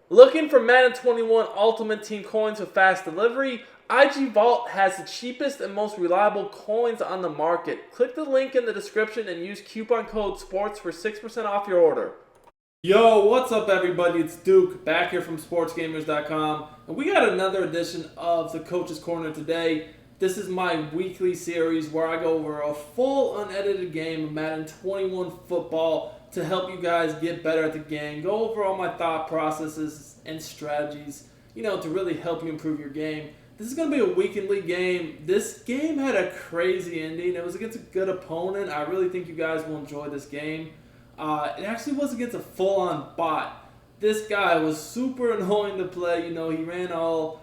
Looking for Madden 21 Ultimate Team coins with fast delivery? IG Vault has the cheapest and most reliable coins on the market. Click the link in the description and use coupon code SPORTS for 6% off your order. Yo, what's up everybody? It's Duke back here from sportsgamers.com, and we got another edition of the Coach's Corner today. This is my weekly series where I go over a full unedited game of Madden 21 football to help you guys get better at the game, go over all my thought processes and strategies, to really help you improve your game. This is going to be a weekly game. This game had a crazy ending. It was against a good opponent. I really think you guys will enjoy this game. It actually was against a full-on bot. This guy was super annoying to play. He ran all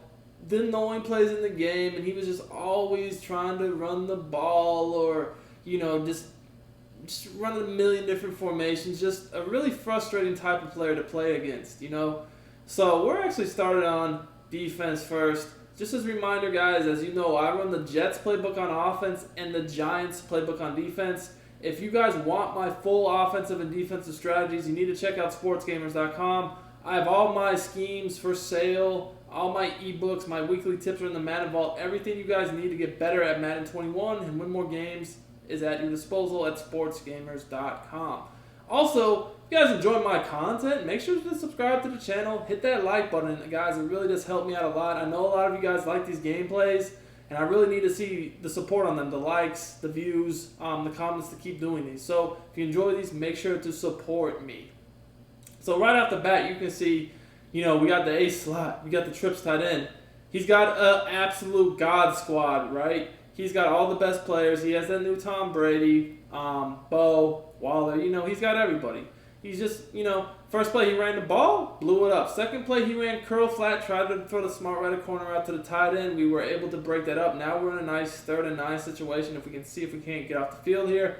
the annoying plays in the game, and he was just always trying to run the ball or, just running a million different formations. Just a really frustrating type of player to play against, So we're actually started on defense first. Just as a reminder, guys, as you know, I run the Jets playbook on offense and the Giants playbook on defense. If you guys want my full offensive and defensive strategies, you need to check out sportsgamers.com. I have all my schemes for sale, all my ebooks, my weekly tips are in the Madden Vault. Everything you guys need to get better at Madden 21 and win more games is at your disposal at sportsgamers.com. Also, if you guys enjoy my content, make sure to subscribe to the channel. Hit that like button, guys. It really does help me out a lot. I know a lot of you guys like these gameplays, and I really need to see the support on them, the likes, the views, the comments to keep doing these. So if you enjoy these, make sure to support me. So right off the bat, you can see, we got the ace slot. We got the trips tight end. He's got an absolute god squad, right? He's got all the best players. He has that new Tom Brady, Bo, Waller. He's got everybody. He's just, first play he ran the ball, blew it up. Second play he ran curl flat, tried to throw the smart right corner out to the tight end. We were able to break that up. Now we're in a nice 3rd and 9 situation. If we can see if we can't get off the field here.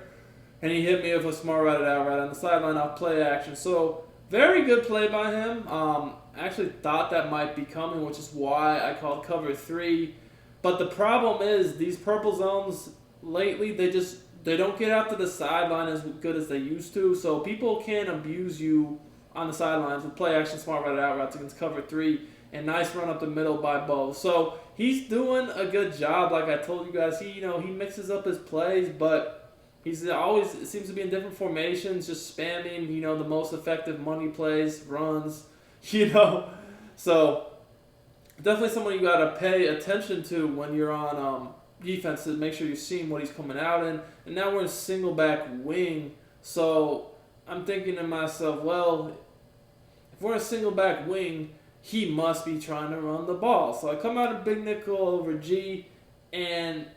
And he hit me with a smart right out right on the sideline off play action. So very good play by him. I actually thought that might be coming, which is why I called cover 3. But the problem is these purple zones lately, they don't get out to the sideline as good as they used to. So people can abuse you on the sidelines with play action, smart right out routes against cover 3, and nice run up the middle by Bo. So he's doing a good job. Like I told you guys, he mixes up his plays, but he's always seems to be in different formations, just spamming the most effective money plays, runs, So definitely someone you got to pay attention to when you're on defense to make sure you're seeing what he's coming out in. And now we're in single back wing. So I'm thinking to myself, well, if we're in single back wing, he must be trying to run the ball. So I come out of big nickel over G, and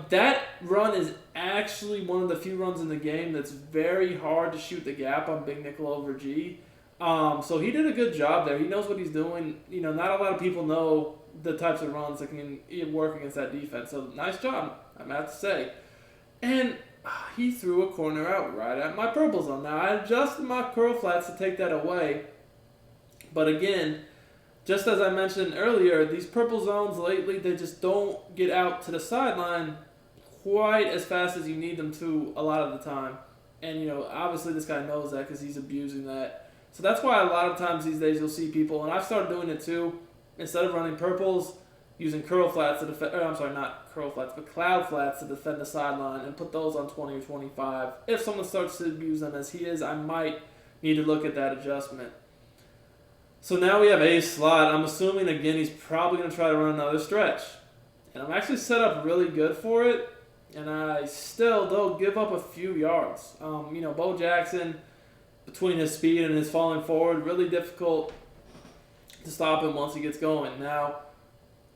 that run is actually one of the few runs in the game that's very hard to shoot the gap on big nickel over G. So he did a good job there. He knows what he's doing. Not a lot of people know the types of runs that can work against that defense. So nice job, I'm have to say. And he threw a corner out right at my purple zone. Now I adjusted my curl flats to take that away. But again, just as I mentioned earlier, these purple zones lately, they just don't get out to the sideline quite as fast as you need them to a lot of the time. And, obviously this guy knows that because he's abusing that. So that's why a lot of times these days you'll see people, and I've started doing it too, instead of running purples, using curl flats to defend, not curl flats, but cloud flats to defend the sideline and put those on 20 or 25. If someone starts to abuse them as he is, I might need to look at that adjustment. So now we have a slot. I'm assuming, again, he's probably going to try to run another stretch. And I'm actually set up really good for it, and I still, though, give up a few yards. Bo Jackson, between his speed and his falling forward, really difficult to stop him once he gets going. Now,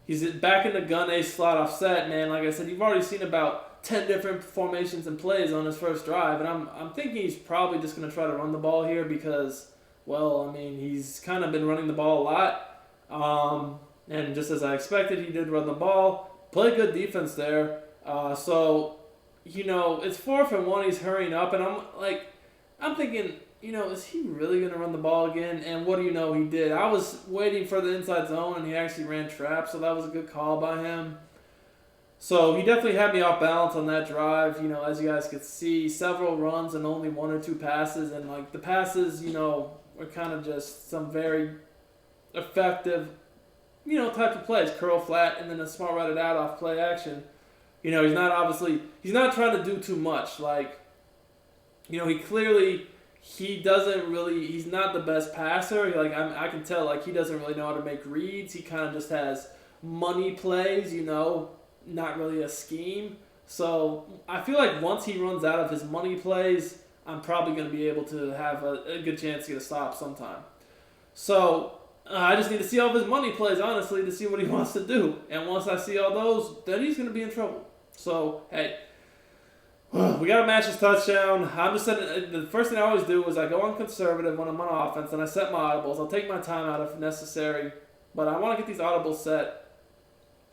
he's back in the gun A slot offset, man. Like I said, you've already seen about 10 different formations and plays on his first drive, and I'm thinking he's probably just going to try to run the ball here because, he's kind of been running the ball a lot. And just as I expected, he did run the ball. Played good defense there. So, it's 4th and 1. He's hurrying up, and I'm thinking, is he really going to run the ball again? And what do you know, he did. I was waiting for the inside zone, and he actually ran trap, so that was a good call by him. So he definitely had me off balance on that drive. As you guys could see, several runs and only 1 or 2 passes. And, the passes, were kind of just some very effective, type of plays. Curl flat and then a smart routed out off play action. He's not trying to do too much. Like, he doesn't really, he's not the best passer. Like, I can tell, like, he doesn't really know how to make reads. He kind of just has money plays, not really a scheme. So I feel like once he runs out of his money plays, I'm probably going to be able to have a good chance to get a stop sometime. So I just need to see all of his money plays, honestly, to see what he wants to do. And once I see all those, then he's going to be in trouble. So, hey, we got to match his touchdown. I'm just setting, the first thing I always do is I go on conservative when I'm on offense, and I set my audibles. I'll take my time out if necessary. But I want to get these audibles set,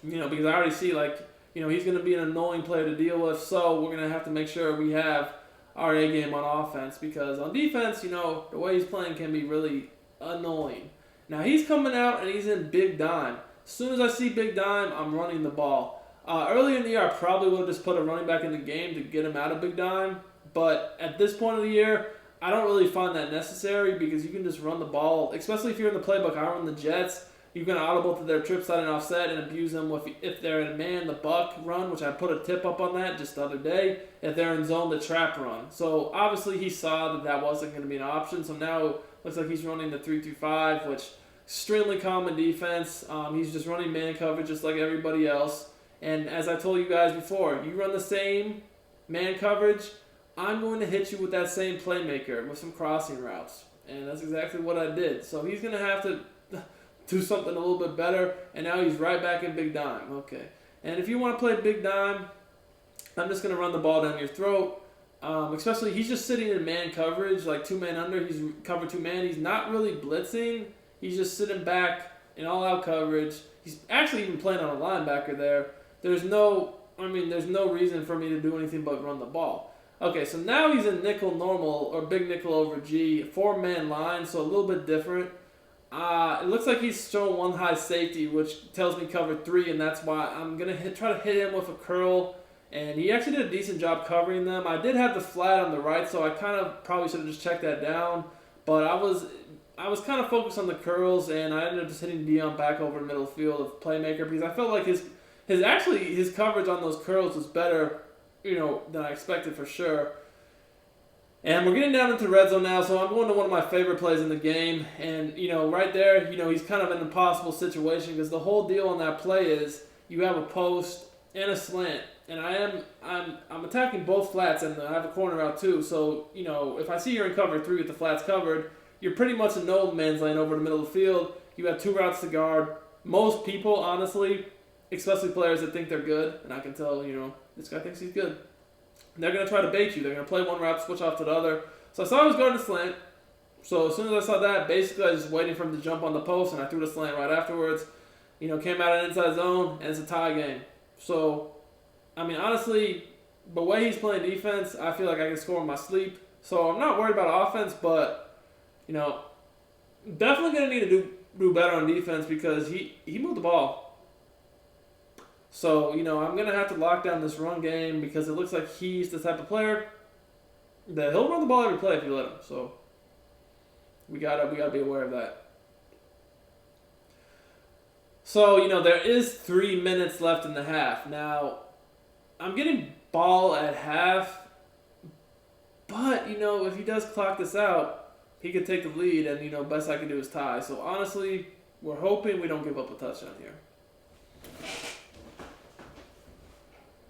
because I already see, like, he's going to be an annoying player to deal with. So we're going to have to make sure we have our A game on offense. Because on defense, the way he's playing can be really annoying. Now, he's coming out, and he's in big dime. As soon as I see big dime, I'm running the ball. Earlier in the year, I probably would have just put a running back in the game to get him out of big dime. But at this point of the year, I don't really find that necessary because you can just run the ball, especially if you're in the playbook. I run the Jets. You can audible to their trip side and offset and abuse them if they're in man, the buck run, which I put a tip up on that just the other day. If they're in zone, the trap run. So obviously he saw that wasn't going to be an option. So now it looks like he's running the 3-5, which extremely common defense. He's just running man coverage just like everybody else. And as I told you guys before, you run the same man coverage, I'm going to hit you with that same playmaker with some crossing routes. And that's exactly what I did. So he's going to have to do something a little bit better. And now he's right back in big dime. Okay. And if you want to play big dime, I'm just going to run the ball down your throat. Especially, he's just sitting in man coverage, like 2-man under. He's covered 2-man. He's not really blitzing. He's just sitting back in all-out coverage. He's actually even playing on a linebacker there. There's no reason for me to do anything but run the ball. Okay, so now he's in nickel normal, or big nickel over G, 4-man line, so a little bit different. It looks like he's showing one high safety, which tells me cover 3, and that's why I'm going to try to hit him with a curl. And he actually did a decent job covering them. I did have the flat on the right, so I kind of probably should have just checked that down. But I was kind of focused on the curls, and I ended up just hitting Dion back over the middle of the field of playmaker because I felt like his coverage on those curls was better, than I expected for sure. And we're getting down into red zone now, so I'm going to one of my favorite plays in the game. And, right there, he's kind of in an impossible situation because the whole deal on that play is you have a post and a slant. And I'm attacking both flats, and I have a corner out too. So, if I see you're in cover 3 with the flats covered, you're pretty much in no man's lane over the middle of the field. You have 2 routes to guard. Most people, honestly, especially players that think they're good, and I can tell, this guy thinks he's good. They're going to try to bait you. They're going to play one route, switch off to the other. So I saw he was guarding the slant. So as soon as I saw that, basically I was just waiting for him to jump on the post, and I threw the slant right afterwards. Came out of an inside zone, and it's a tie game. So, honestly, the way he's playing defense, I feel like I can score in my sleep. So I'm not worried about offense, but, definitely going to need to do better on defense because he moved the ball. So, I'm going to have to lock down this run game because it looks like he's the type of player that he'll run the ball every play if you let him. So, we gotta be aware of that. So, there is 3 minutes left in the half. Now, I'm getting ball at half, but, if he does clock this out, he could take the lead and, best I can do is tie. So, honestly, we're hoping we don't give up a touchdown here.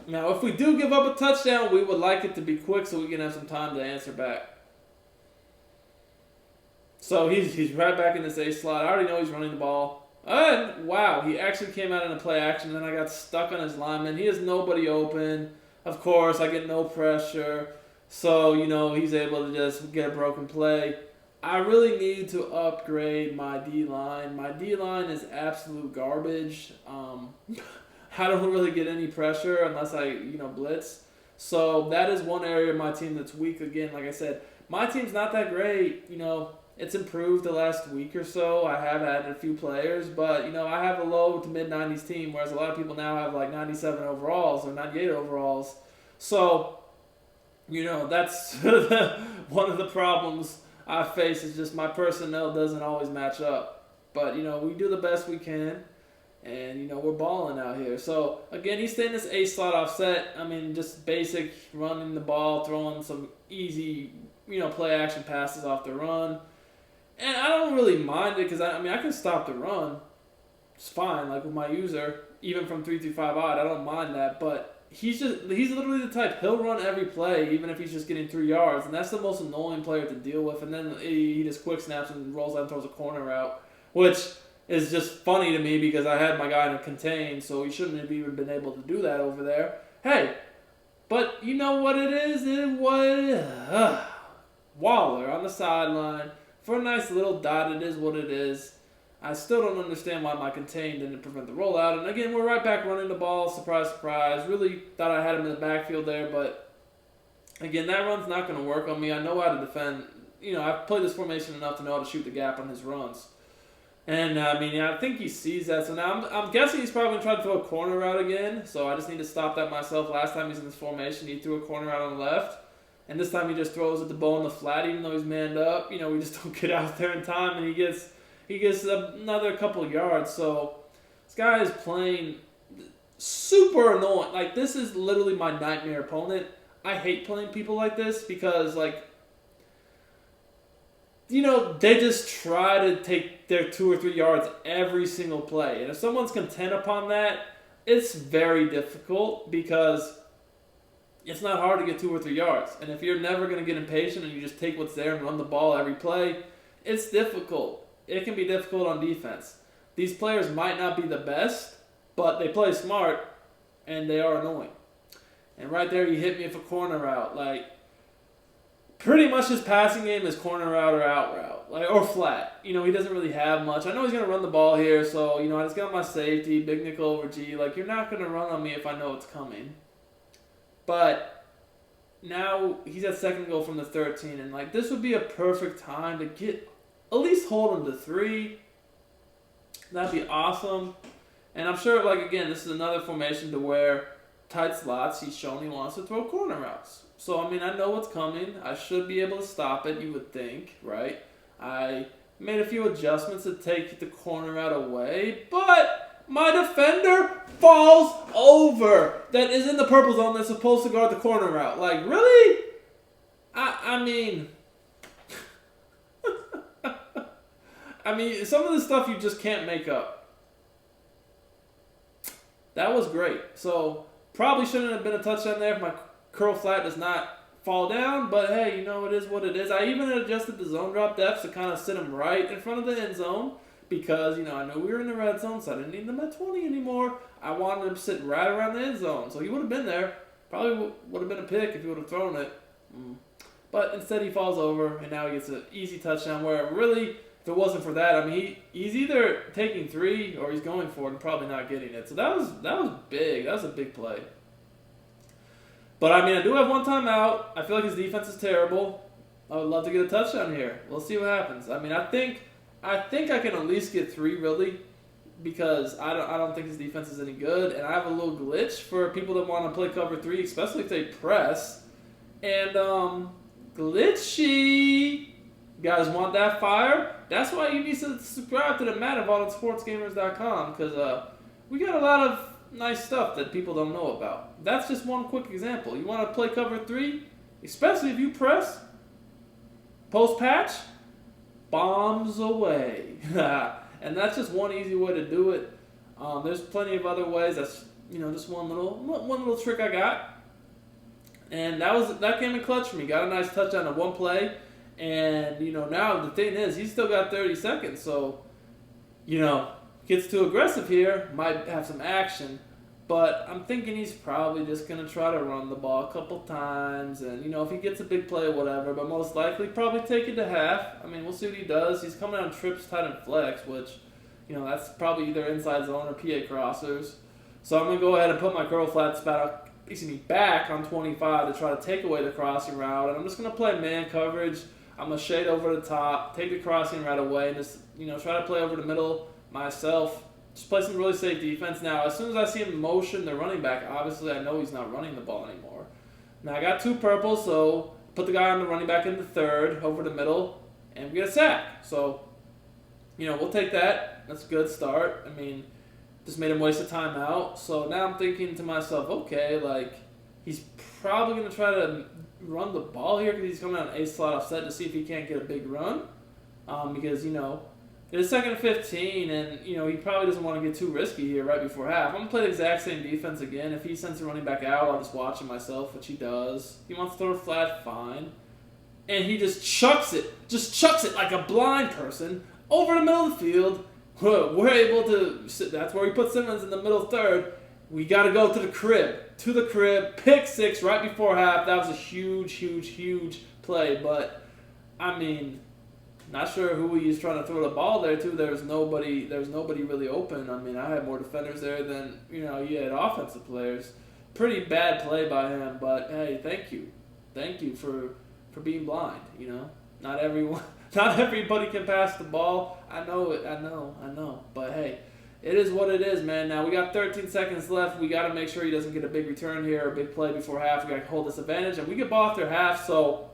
Now, if we do give up a touchdown, we would like it to be quick so we can have some time to answer back. So he's right back in this A slot. I already know he's running the ball. And, wow, he actually came out in a play action, and then I got stuck on his lineman. He has nobody open. Of course, I get no pressure. So, he's able to just get a broken play. I really need to upgrade my D-line. My D-line is absolute garbage. I don't really get any pressure unless I, blitz. So that is one area of my team that's weak. Again, like I said, my team's not that great. It's improved the last week or so. I have added a few players, but, I have a low to mid-90s team, whereas a lot of people now have like 97 overalls or 98 overalls. So, that's one of the problems I face is just my personnel doesn't always match up. But, we do the best we can. And, we're balling out here. So, again, he's staying this A-slot offset. I mean, just basic running the ball, throwing some easy, play action passes off the run. And I don't really mind it because, I can stop the run. It's fine, like with my user, even from 3 through 5 odd, I don't mind that. But he's literally the type, he'll run every play, even if he's just getting 3 yards. And that's the most annoying player to deal with. And then he just quick snaps and rolls out and throws a corner route, which is just funny to me because I had my guy in a contain, so he shouldn't have even been able to do that over there. Hey, but you know what it is? It was Waller on the sideline for a nice little dot. It is what it is. I still don't understand why my contain didn't prevent the rollout. And again, we're right back running the ball. Surprise, surprise. Really thought I had him in the backfield there, but again, that run's not going to work on me. I know how to defend. I've played this formation enough to know how to shoot the gap on his runs. And, I think he sees that. So now I'm guessing he's probably going to try to throw a corner route again. So I just need to stop that myself. Last time he's in this formation, he threw a corner route on the left. And this time he just throws at the ball in the flat, even though he's manned up. We just don't get out there in time, and he gets another couple of yards. So this guy is playing super annoying. Like, this is literally my nightmare opponent. I hate playing people like this because, they just try to take their 2 or 3 yards every single play. And if someone's content upon that, it's very difficult because it's not hard to get 2 or 3 yards. And if you're never going to get impatient and you just take what's there and run the ball every play, it's difficult. It can be difficult on defense. These players might not be the best, but they play smart, and they are annoying. And right there, he hit me with a corner route. Pretty much his passing game is corner route or out route, or flat. He doesn't really have much. I know he's going to run the ball here, so, I just got my safety, big nickel over G. You're not going to run on me if I know it's coming. But now he's at second goal from the 13, and, this would be a perfect time to at least hold him to 3. That'd be awesome. And I'm sure, again, this is another formation to where tight slots, he's shown he wants to throw corner routes. So, I know what's coming. I should be able to stop it, you would think, right? I made a few adjustments to take the corner route away, but my defender falls over. That is in the purple zone that's supposed to guard the corner route. Really? Some of the stuff you just can't make up. That was great. So, probably shouldn't have been a touchdown there if my curl flat does not fall down, but hey, it is what it is. I even adjusted the zone drop depths to kind of sit him right in front of the end zone because, I know we were in the red zone, so I didn't need them at 20 anymore. I wanted him to sit right around the end zone, so he would have been there. Probably would have been a pick if he would have thrown it. But instead he falls over, and now he gets an easy touchdown where really, if it wasn't for that, he's either taking 3 or he's going for it and probably not getting it. So that was big. That was a big play. But, I do have one timeout. I feel like his defense is terrible. I would love to get a touchdown here. We'll see what happens. I think I can at least get 3, really, because I don't think his defense is any good. And I have a little glitch for people that want to play cover 3, especially if they press. And, glitchy. You guys want that fire? That's why you need to subscribe to the Madden on sportsgamers.com, because we got a lot of nice stuff that people don't know about. That's just one quick example. You want to play cover 3, especially if you press, post-patch, bombs away. And that's just one easy way to do it. There's plenty of other ways. That's just one little trick I got. And that came in clutch for me. Got a nice touchdown on one play. And, now the thing is, he's still got 30 seconds. So, gets too aggressive here, might have some action. But I'm thinking he's probably just going to try to run the ball a couple times. And, if he gets a big play or whatever. But most likely probably take it to half. We'll see what he does. He's coming on trips, tight, and flex, which, that's probably either inside zone or PA crossers. So I'm going to go ahead and put my curl flat back on 25 to try to take away the crossing route. And I'm just going to play man coverage. I'm going to shade over the top, take the crossing right away, and just, try to play over the middle myself. Just play some really safe defense. Now, as soon as I see him motion the running back, obviously I know he's not running the ball anymore. Now, I got 2 purples, so put the guy on the running back in the third, over the middle, and we get a sack. So, We'll take that. That's a good start. I mean, just made him waste a timeout. So now I'm thinking to myself, okay, like, he's probably going to try to run the ball here because he's coming out an A slot offset to see if he can't get a big run. Because, it's second and 15, and, he probably doesn't want to get too risky here right before half. I'm going to play the exact same defense again. If he sends the running back out, I'll just watch him myself, which he does. He wants to throw a flat, fine. And he just chucks it like a blind person over the middle of the field. We're able to, that's where we put Simmons in the middle third. We got to go to the crib, pick six right before half. That was a huge, huge, huge play, but, I mean, not sure who he was trying to throw the ball there to. There was nobody really open. I mean, I had more defenders there than, you had offensive players. Pretty bad play by him, but, hey, thank you. Thank you for being blind, Not everybody can pass the ball. I know it. I know. But, hey, it is what it is, man. Now, we got 13 seconds left. We got to make sure he doesn't get a big return here or a big play before half. We got to hold this advantage. And we get ball after half, so,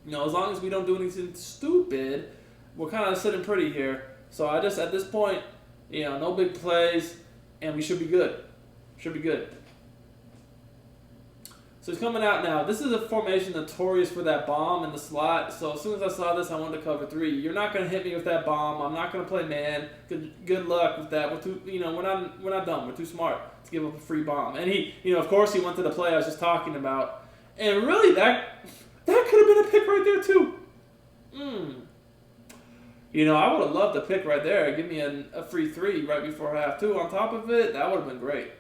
as long as we don't do anything stupid, we're kind of sitting pretty here. So, I just, at this point, no big plays, and we should be good. Should be good. So he's coming out now. This is a formation notorious for that bomb in the slot. So as soon as I saw this, I wanted to cover 3. You're not going to hit me with that bomb. I'm not going to play man. Good luck with that. We're too, we're not dumb. We're too smart to give up a free bomb. And he, of course, he went to the play I was just talking about. And really, that could have been a pick right there too. I would have loved a pick right there. Give me a free 3 right before half too. On top of it, that would have been great.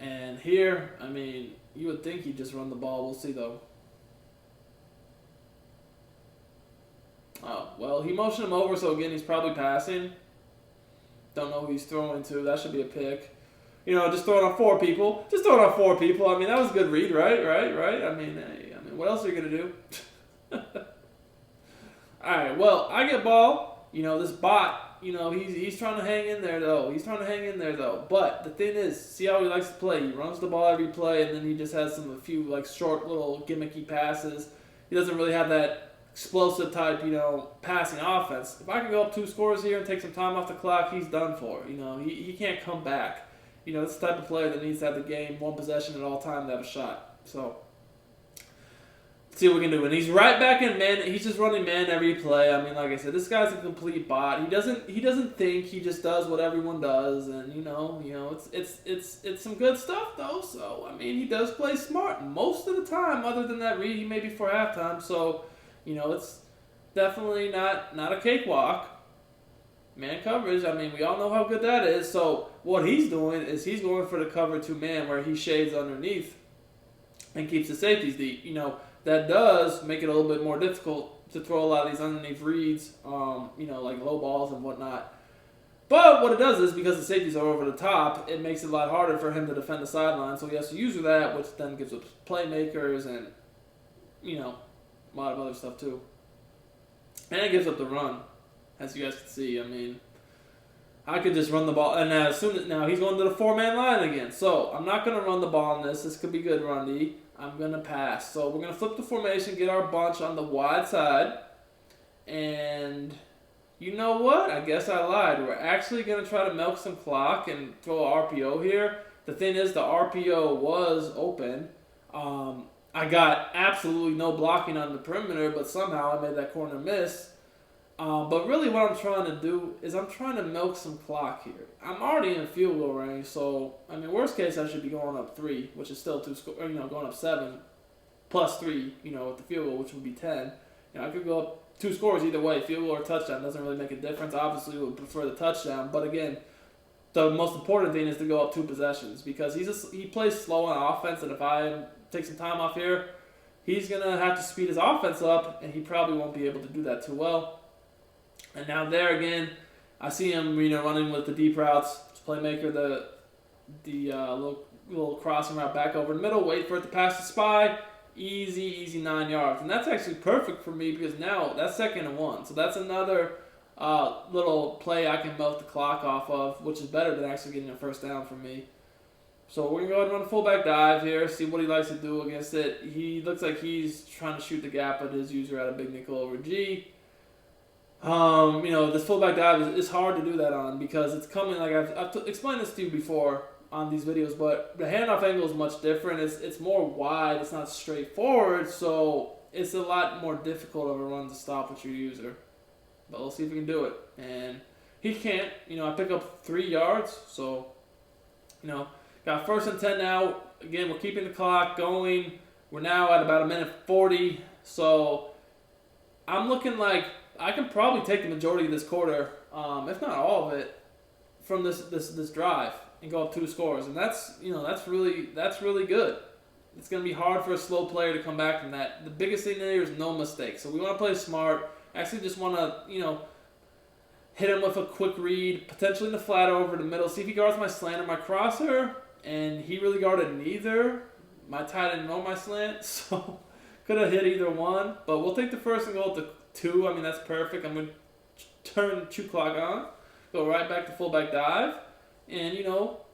And here, I mean, you would think he'd just run the ball. We'll see, though. Oh, well, he motioned him over, so again, he's probably passing. Don't know who he's throwing to. That should be a pick. Just throwing on 4 people. I mean, that was a good read, right? I mean, what else are you going to do? All right, well, I get ball. This bot. He's trying to hang in there, though. But the thing is, see how he likes to play. He runs the ball every play, and then he just has a few, short little gimmicky passes. He doesn't really have that explosive type, passing offense. If I can go up 2 scores here and take some time off the clock, he's done for. He can't come back. It's the type of player that needs to have the game 1 possession at all time to have a shot. So, let's see what we can do. And he's right back in man. He's just running man every play. I mean, like I said, this guy's a complete bot. He doesn't think. He just does what everyone does. And it's some good stuff though. So I mean, he does play smart most of the time. Other than that read he made before halftime. So it's definitely not a cakewalk. Man coverage. I mean, we all know how good that is. So what he's doing is he's going for the cover 2 man where he shades underneath and keeps the safeties deep. That does make it a little bit more difficult to throw a lot of these underneath reads, like low balls and whatnot. But what it does is, because the safeties are over the top, it makes it a lot harder for him to defend the sideline. So he has to use that, which then gives up playmakers and, a lot of other stuff too. And it gives up the run, as you guys can see. I mean, I could just run the ball. And now he's going to the 4-man line again. So I'm not going to run the ball on this. This could be good, Run D. I'm going to pass. So we're going to flip the formation, get our bunch on the wide side. And you know what? I guess I lied. We're actually going to try to milk some clock and throw an RPO here. The thing is, the RPO was open. I got absolutely no blocking on the perimeter, but somehow I made that corner miss. But really what I'm trying to do is I'm trying to milk some clock here. I'm already in field goal range, so, I mean, worst case, I should be going up 3, which is still 2 scores, going up 7, plus 3, with the field goal, which would be 10. I could go up 2 scores either way. Field goal or touchdown doesn't really make a difference. Obviously, we would prefer the touchdown, but again, the most important thing is to go up 2 possessions because he plays slow on offense, and if I take some time off here, he's going to have to speed his offense up, and he probably won't be able to do that too well. And now there again, I see him, running with the deep routes. Playmaker, the little crossing route back over the middle. Wait for it to pass the spy. Easy 9 yards. And that's actually perfect for me because now that's 2nd and 1. So that's another little play I can milk the clock off of, which is better than actually getting a first down for me. So we're going to go ahead and run a fullback dive here, see what he likes to do against it. He looks like he's trying to shoot the gap, but his user at a big nickel over G. This fullback dive is hard to do that on because it's coming, like I've explained this to you before on these videos, but the handoff angle is much different. It's more wide. It's not straightforward, so it's a lot more difficult of a run to stop with your user. But we'll see if we can do it. And he can't. I pick up 3 yards, so, got 1st and 10 now. Again, we're keeping the clock going. We're now at about 1:40, so I'm looking like I can probably take the majority of this quarter, if not all of it, from this drive and go up 2 scores, and that's really good. It's going to be hard for a slow player to come back from that. The biggest thing there is no mistakes. So we want to play smart. Actually, just want to hit him with a quick read, potentially in the flat over the middle. See if he guards my slant or my crosser, and he really guarded neither. My tight end nor my slant, so could have hit either one. But we'll take the 1st and go to 2. I mean, that's perfect. I'm going to turn 2 clock on, go right back to fullback dive, and,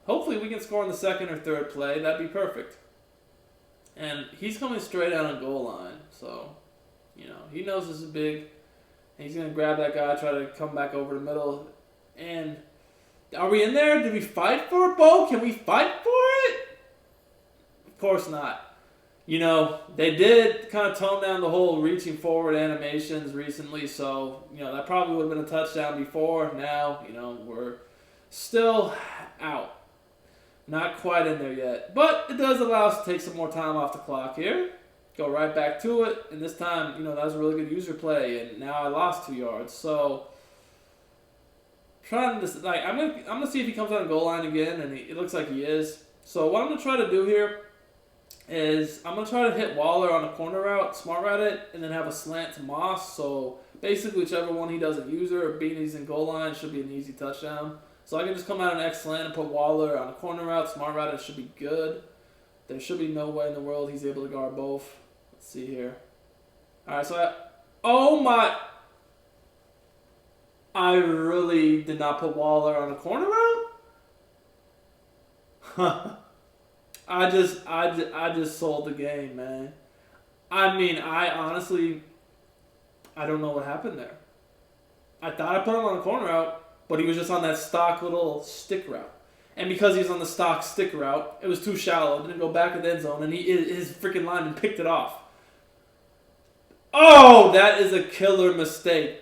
hopefully we can score on the 2nd or 3rd play. That'd be perfect. And he's coming straight out on goal line, so, he knows this is big. And he's going to grab that guy, try to come back over the middle. And are we in there? Did we fight for it, Bo? Can we fight for it? Of course not. They did kind of tone down the whole reaching forward animations recently, so, that probably would have been a touchdown before. Now, we're still out. Not quite in there yet. But it does allow us to take some more time off the clock here. Go right back to it. And this time, that was a really good user play, and now I lost 2 yards. So, I'm gonna see if he comes on the goal line again, and it looks like he is. So what I'm gonna try to do here is I'm going to try to hit Waller on a corner route, smart route it, and then have a slant to Moss. So basically whichever one he doesn't use or being he's in goal line should be an easy touchdown. So I can just come out an X slant and put Waller on a corner route, smart route it should be good. There should be no way in the world he's able to guard both. Let's see here. Alright, so I really did not put Waller on a corner route? I just sold the game, man. I mean, I honestly don't know what happened there. I thought I put him on a corner route, but he was just on that stock little stick route. And because he was on the stock stick route, it was too shallow. It didn't go back in the end zone, and his freaking lineman picked it off. Oh, that is a killer mistake.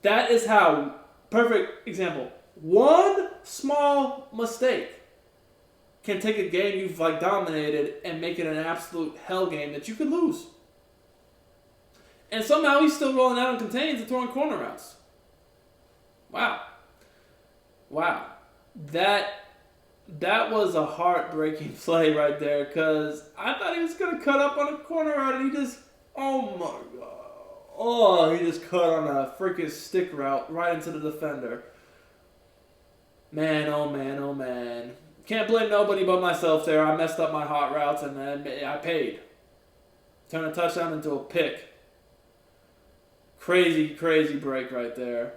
That is how, perfect example. One small mistake can take a game you've dominated and make it an absolute hell game that you could lose. And somehow he's still rolling out and contains and throwing corner routes. Wow. That was a heartbreaking play right there, because I thought he was going to cut up on a corner route, and he just, oh my God. Oh, he just cut on a freaking stick route right into the defender. Man, oh man. Can't blame nobody but myself there. I messed up my hot routes, and I paid. Turn a touchdown into a pick. Crazy break right there.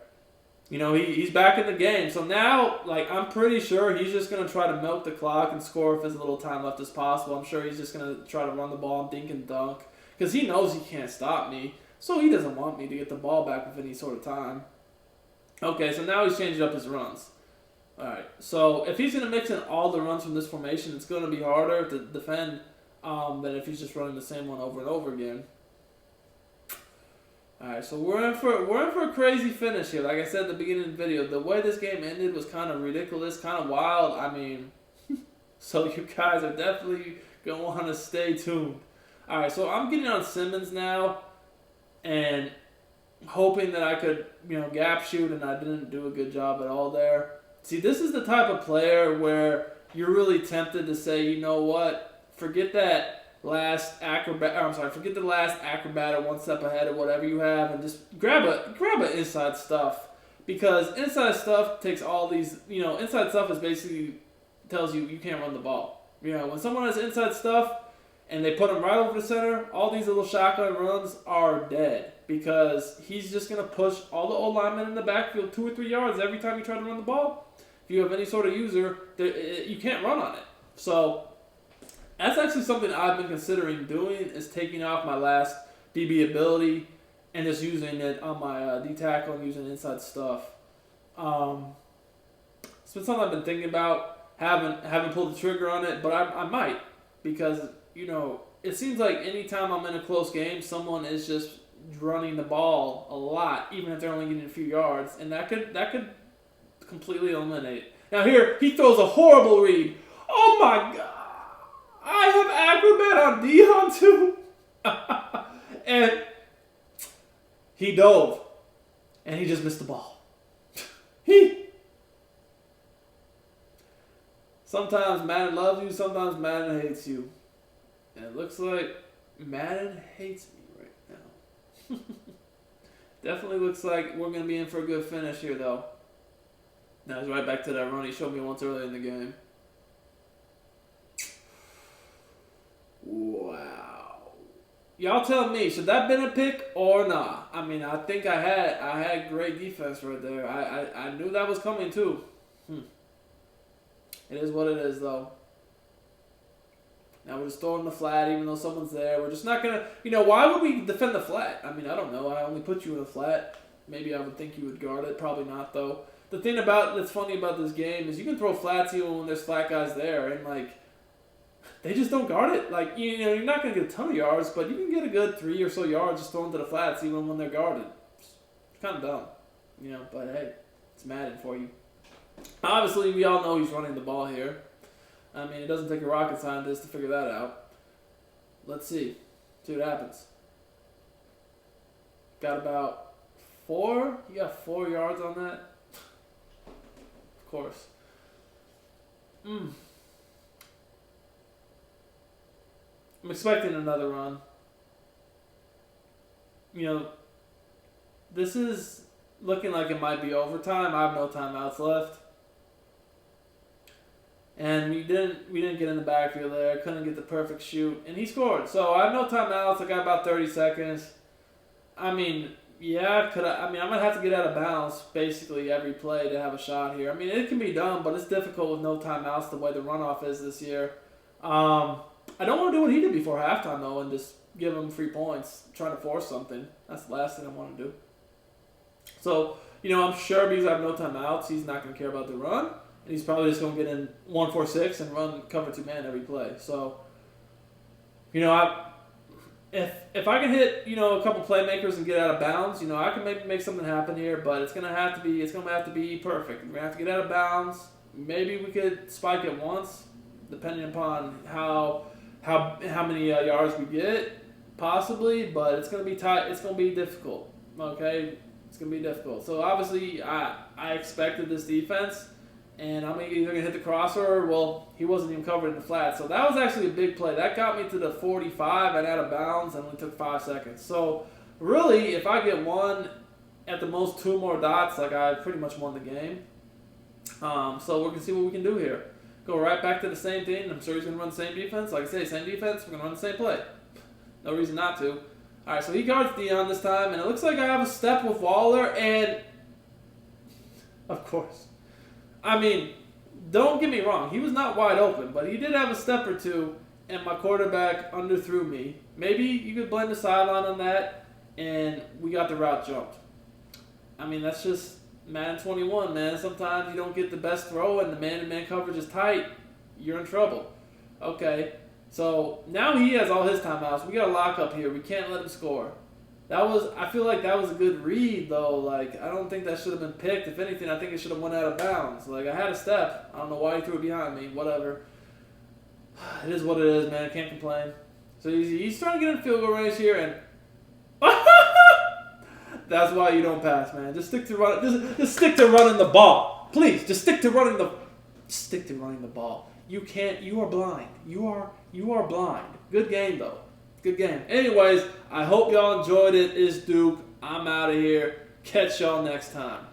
He's back in the game. So now, I'm pretty sure he's just going to try to milk the clock and score with as little time left as possible. I'm sure he's just going to try to run the ball and dink and dunk, because he knows he can't stop me. So he doesn't want me to get the ball back with any sort of time. Okay, so now he's changing up his runs. Alright, so if he's going to mix in all the runs from this formation, it's going to be harder to defend than if he's just running the same one over and over again. Alright, so we're in for a crazy finish here. Like I said at the beginning of the video, the way this game ended was kind of ridiculous, kind of wild. I mean, so you guys are definitely going to want to stay tuned. Alright, so I'm getting on Simmons now, and hoping that I could, gap shoot, and I didn't do a good job at all there. See, this is the type of player where you're really tempted to say, you know what, forget that last acrobat, forget the last acrobat or one step ahead or whatever you have, and just grab a inside stuff. Because inside stuff takes all these, inside stuff is basically tells you can't run the ball. When someone has inside stuff and they put him right over the center, all these little shotgun runs are dead. Because he's just going to push all the old linemen in the backfield 2 or 3 yards every time you try to run the ball. If you have any sort of user, you can't run on it. So that's actually something I've been considering doing, is taking off my last DB ability and just using it on my D tackle and using inside stuff. It's been something I've been thinking about. Haven't pulled the trigger on it, but I might, because it seems like anytime I'm in a close game, someone is just running the ball a lot, even if they're only getting a few yards, and that could completely eliminate. Now here he throws a horrible read. Oh my god! I have acrobat on Dion too, and he dove, and he just missed the ball. Sometimes Madden loves you, sometimes Madden hates you. And it looks like Madden hates me right now. Definitely looks like we're going to be in for a good finish here, though. Now he's right back to that run he showed me once earlier in the game. Wow. Y'all tell me, should that been a pick or not? I mean, I think I had great defense right there. I knew that was coming too. It is what it is, though. Now we're just throwing the flat, even though someone's there. We're just not going to... why would we defend the flat? I mean, I don't know. I only put you in a flat. Maybe I would think you would guard it. Probably not, though. The thing that's funny about this game is you can throw flats even when there's flat guys there, and, they just don't guard it. You're not going to get a ton of yards, but you can get a good 3 or so yards just throwing to the flats even when they're guarded. It's kind of dumb. But hey, it's Madden for you. Obviously, we all know he's running the ball here. I mean, it doesn't take a rocket scientist to figure that out. Let's see. See what happens. Got about 4? You got 4 yards on that? Of course. I'm expecting another run. This is looking like it might be overtime. I have no timeouts left. And we didn't get in the backfield there. Couldn't get the perfect shoot. And he scored. So I have no timeouts. I got about 30 seconds. I mean, yeah, I'm going to have to get out of bounds basically every play to have a shot here. I mean, it can be done, but it's difficult with no timeouts the way the runoff is this year. I don't want to do what he did before halftime, though, and just give him 3 points, trying to force something. That's the last thing I want to do. So, I'm sure because I have no timeouts, he's not going to care about the run. And he's probably just going to get in 1-4-6 and run cover 2 man every play. So, if I can hit, a couple playmakers and get out of bounds, I can maybe make something happen here. But it's going to have to be perfect. We're going to have to get out of bounds. Maybe we could spike it once, depending upon how many yards we get, possibly. But it's going to be tight. It's going to be difficult. Okay, it's going to be difficult. So obviously, I expected this defense. And I'm either going to hit the crosser or, he wasn't even covered in the flat. So that was actually a big play. That got me to the 45 and out of bounds and only took 5 seconds. So really, if I get one, at the most 2 more dots, I pretty much won the game. So we're going to see what we can do here. Go right back to the same thing. I'm sure he's going to run the same defense. Like I say, same defense. We're going to run the same play. No reason not to. All right, so he guards Dion this time. And it looks like I have a step with Waller. And, of course. I mean, don't get me wrong. He was not wide open, but he did have a step or two, and my quarterback underthrew me. Maybe you could blame the sideline on that, and we got the route jumped. I mean, that's just Madden 21, man. Sometimes you don't get the best throw, and the man-to-man coverage is tight. You're in trouble. Okay, so now he has all his timeouts. We got a lockup here. We can't let him score. I feel like that was a good read, though. I don't think that should have been picked. If anything, I think it should have went out of bounds. I had a step. I don't know why he threw it behind me. Whatever. It is what it is, man. I can't complain. So he's trying to get in field goal range here, and that's why you don't pass, man. Just stick to running. Just stick to running the ball, please. Just stick to running the ball. You can't. You are blind. You are blind. Good game, though. Good game. Anyways, I hope y'all enjoyed it. It's Duke. I'm out of here. Catch y'all next time.